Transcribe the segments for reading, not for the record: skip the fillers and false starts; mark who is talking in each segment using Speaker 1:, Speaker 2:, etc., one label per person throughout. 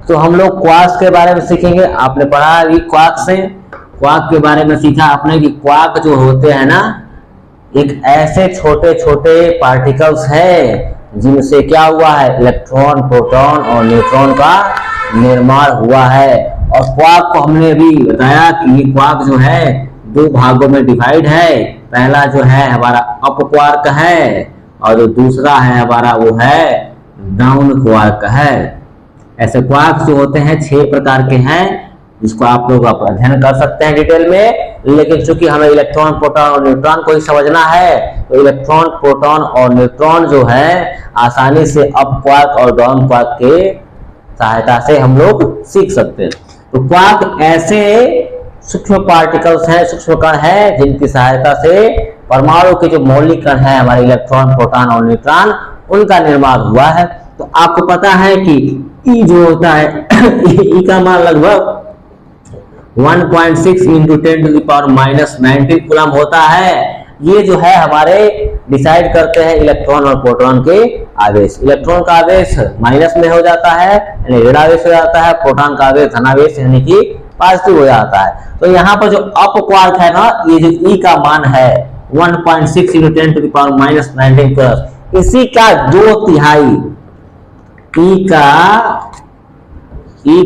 Speaker 1: तो हम लोग क्वार्क्स के बारे में सीखेंगे। आपने पढ़ा अभी क्वार्क के बारे में सीखा आपने कि क्वार्क जो होते हैं ना, एक ऐसे छोटे छोटे पार्टिकल्स है जिनसे क्या हुआ है, इलेक्ट्रॉन, प्रोटॉन और न्यूट्रॉन का निर्माण हुआ है। और क्वार्क को हमने अभी बताया कि ये क्वार्क जो है दो भागों में डिवाइड है। पहला जो है हमारा अप क्वार्क है और जो दूसरा है हमारा वो है डाउन क्वार्क है। ऐसे क्वार्क जो होते हैं 6 प्रकार के हैं, जिसको आप लोग अध्ययन कर सकते हैं डिटेल में। लेकिन चूंकि हमें इलेक्ट्रॉन, प्रोटॉन और न्यूट्रॉन को ही समझना है, तो इलेक्ट्रॉन, प्रोटॉन और न्यूट्रॉन जो है आसानी से अप क्वार्क और डाउन क्वार्क के सहायता से हम लोग सीख सकते हैं। तो क्वार्क ऐसे सूक्ष्म पार्टिकल्स हैं, सूक्ष्म कण हैं, जिनकी सहायता से परमाणु के जो मौलिक कण है हमारे इलेक्ट्रॉन, प्रोटॉन और न्यूट्रॉन, उनका निर्माण हुआ है। तो आपको पता है कि ई जो होता है ई का मान लगभग 1.6 × 10⁻⁻19 कूलम होता है। ये जो है हमारे डिसाइड करते हैं इलेक्ट्रॉन और प्रोटॉन के आवेश। इलेक्ट्रॉन का आवेश माइनस में हो जाता है यानी ऋण आवेश हो जाता है, प्रोटॉन का आवेश धनावेश यानी कि पॉजिटिव हो जाता है। तो यहाँ पर जो अप क्वार्क है ना, ये जो ई का मान है 1.6 × 10⁻⁻19 कूलम, इसी का 2/3 ई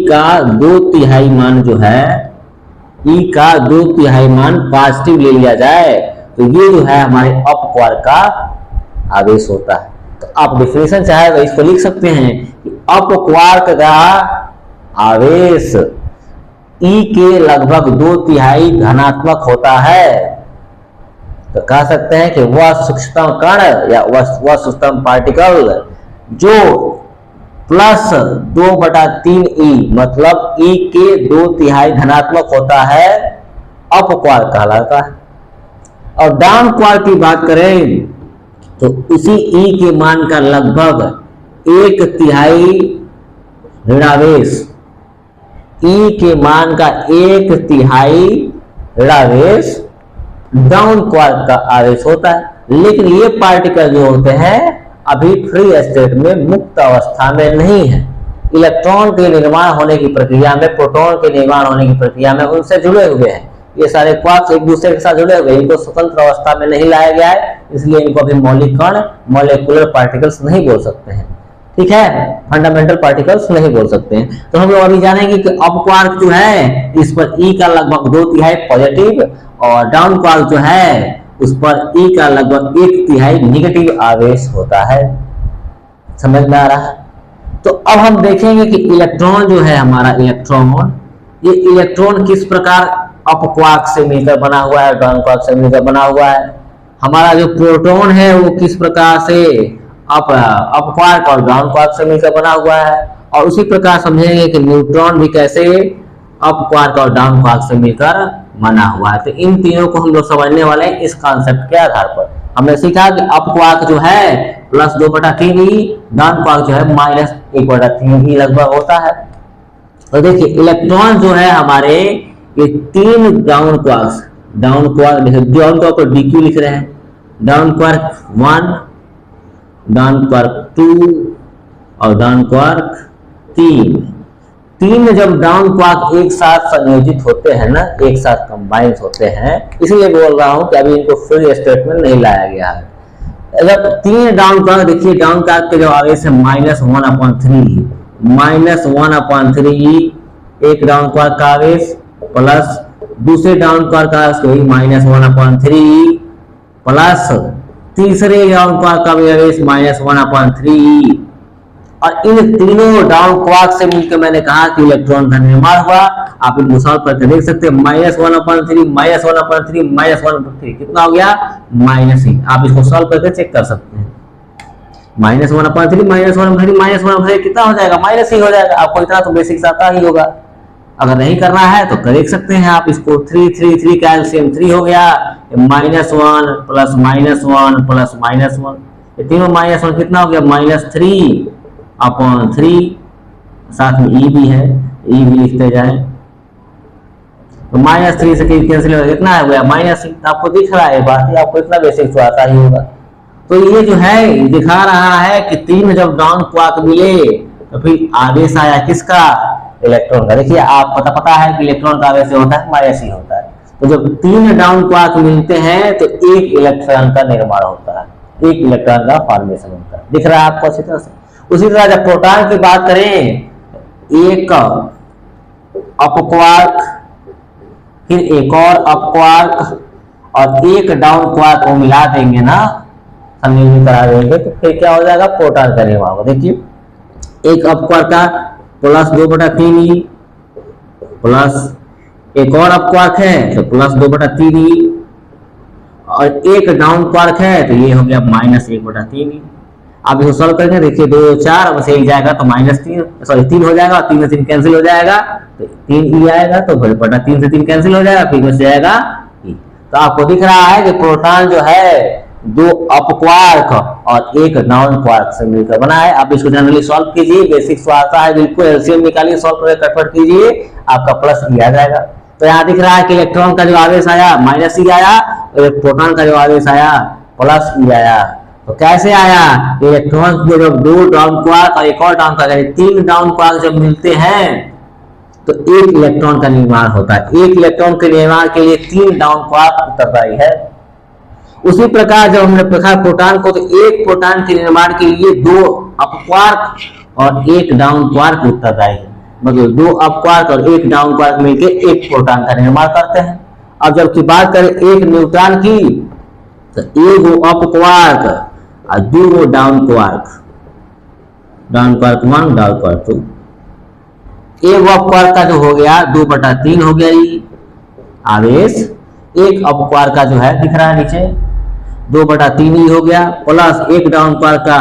Speaker 1: का 2/3 मान जो है, ई का 2/3 मान पॉजिटिव ले लिया जाए तो ये जो है हमारे अप क्वार्क का आवेश होता है। तो आप डिफिनेशन चाहे तो इसको लिख सकते हैं कि अप क्वार्क का आवेश ई के लगभग 2/3 धनात्मक होता है। तो कह सकते हैं कि वह सूक्ष्मतम कण या वह सूक्ष्मतम पार्टिकल जो +2/3 ई मतलब ई के 2/3 धनात्मक होता है, अप क्वार्क कहलाता है। और डाउन क्वार्क की बात करें तो इसी ई के मान का लगभग 1/3 ऋणावेश, ई के मान का 1/3 ऋणावेश डाउन क्वार्क का आवेश होता है। लेकिन ये पार्टिकल जो होते हैं अभी फ्री स्टेट में, मुक्त अवस्था में नहीं है। इलेक्ट्रॉन के निर्माण होने की प्रक्रिया में, प्रोटॉन के निर्माण होने की प्रक्रिया में उनसे जुड़े हुए हैं। ये सारे क्वार्क्स एक दूसरे के साथ जुड़े हुए हैं, इनको स्वतंत्र अवस्था में नहीं लाया गया है, इसलिए इनको अभी मौलिक कण, मॉलिक्यूलर पार्टिकल्स नहीं बोल सकते हैं। ठीक है, फंडामेंटल पार्टिकल्स नहीं बोल सकते हैं। तो हम लोग अभी जानेंगे कि अप क्वार्क जो है इस पर ई का लगभग 2/3 पॉजिटिव और डाउन क्वार्क जो है उस पर ई का लगभग 1/3 निगेटिव आवेश होता है। समझ में आ रहा है? तो अब हम देखेंगे कि इलेक्ट्रॉन जो है हमारा इलेक्ट्रॉन, ये इलेक्ट्रॉन किस प्रकार अप क्वार्क से मिलकर बना हुआ है, डाउन क्वार्क से मिलकर बना हुआ है। हमारा जो प्रोटॉन है वो किस प्रकार से अप क्वार्क और डाउन क्वार्क से मिलकर बना हुआ है। और उसी प्रकार समझेंगे कि न्यूट्रॉन भी कैसे अप क्वार्क और डाउन क्वार्क से मिलकर बना हुआ है। तो इन तीनों को हम लोग समझने वाले हैं इस कॉन्सेप्ट के आधार पर। हमने सीखा कि अप क्वार्क जो है +2/3 ई, डाउन क्वार्क जो है -1/3 ई लगभग होता है। तो देखिए इलेक्ट्रॉन जो है हमारे ये 3 डाउन क्वार्क को DQ लिख रहे हैं, डाउन क्वार्क 1, डाउन क्वार्क 2 और डाउन क्वार्क 3 जब डाउन क्वार्क एक साथ संयोजित होते हैं ना, एक साथ कंबाइन होते हैं, इसलिए बोल रहा हूं कि अभी इनको फ्री स्टेट में नहीं लाया गया है। जब 3 डाउन क्वार्क, देखिए डाउन क्वार्क के जो आवेश है -1/3 एक डाउन क्वार्क का आवेश प्लस दूसरे डाउन क्वार्क का आवेश -1/3 प्लस तीसरे डाउन क्वार्क का आवेश -1/3। और इन तीनों डाउन क्वार्क से मिलकर मैंने कहा कि इलेक्ट्रॉन का निर्माण हुआ। आप इनको सॉल्व करके देख सकते हैं, -1/3 -1/3 -1/3 कितना हो गया, -1। आप इसको सॉल्व करके चेक कर सकते हैं। -1/3 -1/3 कितना हो जाएगा, माइनस ही हो जाएगा। आपको इतना तो बेसिक्स आता ही होगा। अगर नहीं करना है तो कर देख सकते हैं आप इसको। 3 3 3 का एलसीएम 3 हो गया, -1 प्लस -1 प्लस -1, ये तीनों -1 कितना हो गया, -3/3। साथ में ई भी है, ई भी लिखते जाए तो -3 से कैंसिल हो कितना है गया, -6। आपको दिख रहा है बात, आपको इतना बेसिक तो आता ही होगा। तो ये जो है दिखा रहा है कि 3 जब डाउन क्वार्क मिले तो फिर आवेश आया किसका, इलेक्ट्रॉन का। देखिए आप पता है कि इलेक्ट्रॉन का आवेश जो होता है माइनस ही होता है। तो जब 3 डाउन क्वार्क मिलते हैं तो एक इलेक्ट्रॉन का निर्माण होता है, एक इलेक्ट्रॉन का फॉर्मेशन होता है। दिख रहा है आपको अच्छी तरह से। उसी तरह जब प्रोटॉन की बात करें, एक अपक्वार्क, फिर एक और अपक्वार्क और एक डाउन क्वार्क को मिला देंगे ना, संयोजन करा देंगे, तो फिर क्या हो जाएगा, प्रोटॉन का निर्माण होगा। देखिए एक अपक्वार्क का प्लस 2/3 प्लस एक और अपक्वार्क है तो प्लस 2/3 और एक डाउन क्वार्क है तो ये हो गया -1/3। आप इसको सॉल्व करेंगे, देखिए 2 4 बस 1 जाएगा तो -3 हो जाएगा, 3 से 3 कैंसिल हो जाएगा तो 3 ई आएगा, तो 3 से 3 कैंसिल हो जाएगा, फिर बच जाएगा ई। तो आपको दिख रहा है कि प्रोटॉन जो है 2 अपक्वार्क और एक डाउन क्वार्क से मिलकर बना है। आप इसको जनरली सॉल्व कीजिए, बेसिक आता है बिल्कुल, एलसीएम निकालिए, सॉल्व करके कटपट कीजिए, आपका प्लस ई आ जाएगा। तो यहाँ दिख रहा है कि इलेक्ट्रॉन का जो आवेश आया -ई आया और प्रोटॉन का जो आवेश आया प्लस ई आया। तो कैसे आया, इलेक्ट्रॉन के जब 2 डाउन क्वार्क और एक और डाउन क्वार्क, 3 डाउन क्वार्क जब मिलते हैं तो एक इलेक्ट्रॉन का निर्माण होता है। एक इलेक्ट्रॉन के निर्माण के लिए 3 डाउन क्वार्क उत्तरदायी है। उसी प्रकार जब हमने देखा प्रोटॉन को, तो एक प्रोटॉन के निर्माण के लिए 2 अपक्वार्क और एक डाउन क्वार्क उत्तरदायी है। मतलब 2 अपक्वार्क और एक डाउन क्वार्क मिलकर एक प्रोटॉन का निर्माण करते हैं। अब जबकि बात करें एक न्यूट्रॉन की, तो 1 अपक्वार्क और 2 डाउन क्वार्क 1 डाउन क्वार्क 2। एक अपक्वार्क का जो हो गया 2/3 हो गया ये आवेश, एक अपक्वार्क का जो है दिख रहा है नीचे 2/3 ही हो गया, प्लस एक डाउन क्वार्क का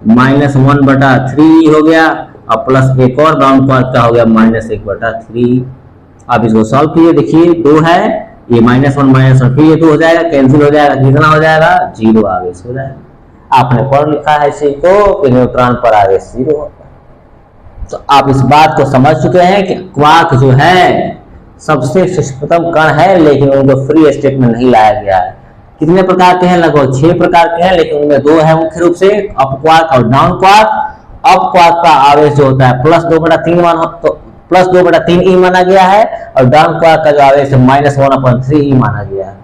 Speaker 1: -1/3 हो गया और प्लस एक और डाउन क्वार्क का हो गया -1/3। अब इसको सॉल्व कीजिए, देखिए 2 है, ये -1 फिर ये 2 हो जाएगा, कैंसिल हो जाएगा, कितना हो जाएगा 0 आवेश हो जाएगा। आपने पढ़ लिखा है इसी को कि न्यूट्रॉन पर आवेश 0 होता है। तो आप इस बात को समझ चुके हैं कि क्वार्क जो है सबसे सूक्ष्मतम कण है, लेकिन उनको फ्री स्टेट में नहीं लाया गया है। कितने प्रकार के हैं, लगभग 6 प्रकार के हैं, लेकिन उनमें 2 है मुख्य रूप से, अपक्वार्क और डाउन क्वार्क। अपक्वार्क का आवेश जो होता है +2/3 तो +2/3 ई माना गया है, और डाउन क्वार्क का जो आवेश है -1/3 ई माना गया है।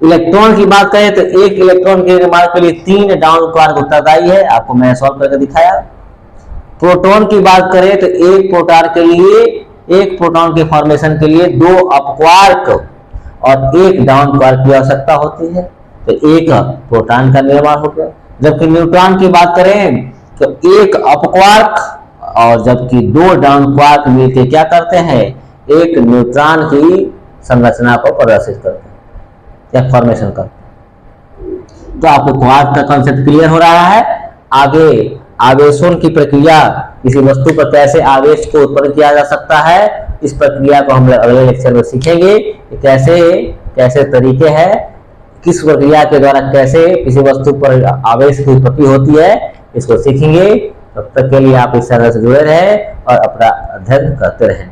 Speaker 1: इलेक्ट्रॉन की बात करें तो एक इलेक्ट्रॉन के निर्माण के लिए 3 डाउन क्वार्क उत्तरदायी है, आपको मैंने सॉल्व करके दिखाया। प्रोटॉन की बात करें तो एक प्रोटॉन के लिए, एक प्रोटॉन के फॉर्मेशन के लिए 2 अपक्वार्क और एक डाउन क्वार्क की आवश्यकता होती है, तो एक प्रोटॉन का निर्माण हो गया। जबकि न्यूट्रॉन की बात करें तो एक अपक्वार्क और जबकि 2 डाउन क्वार्क मिलकर क्या करते हैं, एक न्यूट्रॉन की संरचना को प्रदर्शित करते हैं या फॉर्मेशन करते हैं। तो आपको क्वार्क का कॉन्सेप्ट क्लियर हो रहा है। आगे आवेशों की प्रक्रिया, किसी वस्तु पर कैसे आवेश को उत्पन्न किया जा सकता है, इस प्रक्रिया को हम अगले लेक्चर में सीखेंगे कि कैसे तरीके हैं, किस प्रक्रिया के द्वारा कैसे किसी वस्तु पर आवेश की उत्पत्ति होती है, इसको सीखेंगे। तब तक के लिए आप इस चैनल से जुड़े रहें और अपना अध्ययन करते रहें।